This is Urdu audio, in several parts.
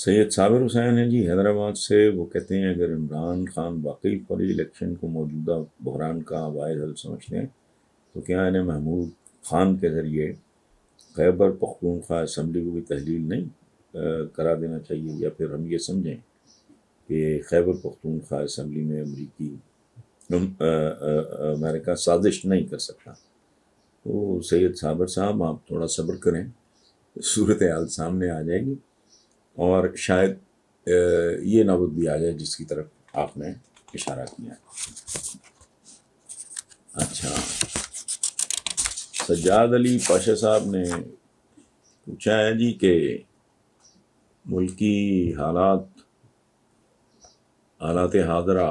سید صابر حسین ہیں جی حیدرآباد سے، وہ کہتے ہیں اگر عمران خان واقعی فوری الیکشن کو موجودہ بحران کا واحد حل سمجھتے ہیں تو کیا انہیں محمود خان کے ذریعے خیبر پختونخوا اسمبلی کو بھی تحلیل نہیں کرا دینا چاہیے، یا پھر ہم یہ سمجھیں کہ خیبر پختونخوا اسمبلی میں امریکہ سازش نہیں کر سکتا؟ تو سید صابر صاحب آپ تھوڑا صبر کریں، صورتحال سامنے آ جائے گی اور شاید یہ نوبت بھی آ جائے جس کی طرف آپ نے اشارہ کیا۔ اچھا، سجاد علی پاشا صاحب نے پوچھا ہے جی کہ ملکی حالات حاضرہ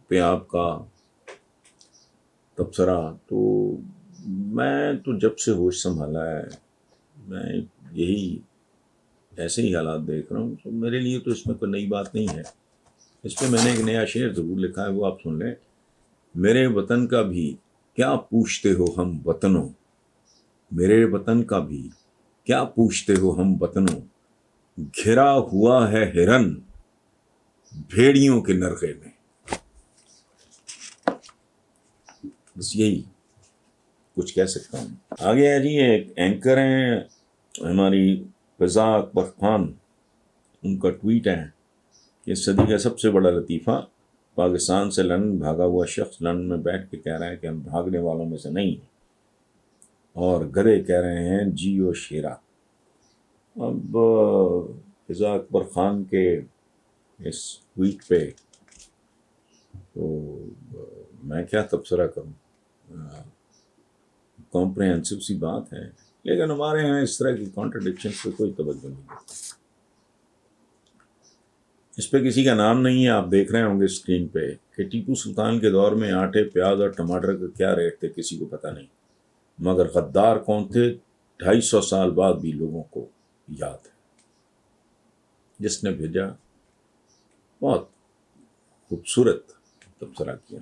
پہ آپ کا تبصرہ۔ تو میں تو جب سے ہوش سنبھالا ہے میں یہی ایسے ہی حالات دیکھ رہا ہوں، تو میرے لیے تو اس میں کوئی نئی بات نہیں ہے۔ اس پہ میں نے ایک نیا شعر ضرور لکھا ہے، وہ آپ سن لیں۔ میرے وطن کا بھی کیا پوچھتے ہو ہم وطنوں، میرے وطن کا بھی کیا پوچھتے ہو ہم وطنوں، گھرا ہوا ہے ہرن بھیڑیوں کے نرغے میں۔ بس یہی کچھ کہہ سکتا ہوں۔ آگے ہے جی ایک اینکر ہیں ہماری فضا اکبر خان، ان کا ٹویٹ ہے کہ صدی کا سب سے بڑا لطیفہ، پاکستان سے لندن بھاگا ہوا شخص لندن میں بیٹھ کے کہہ رہا ہے کہ ہم بھاگنے والوں میں سے نہیں ہیں، اور گدھے کہہ رہے ہیں جیو شیرا۔ اب فضا اکبر خان کے اس ٹویٹ پہ تو میں کیا تبصرہ کروں، کمپریہنسو سی بات ہے، لیکن ہمارے یہاں اس طرح کی کانٹرڈکشن پہ کوئی توجہ نہیں دیتا۔ اس پہ کسی کا نام نہیں ہے، آپ دیکھ رہے ہوں گے اسکرین پہ کہ ٹیپو سلطان کے دور میں آٹے، پیاز اور ٹماٹر کا کیا ریٹ تھے کسی کو پتہ نہیں، مگر غدار کون تھے 250 سال بعد بھی لوگوں کو یاد ہے۔ جس نے بھیجا بہت خوبصورت تبصرہ کیا۔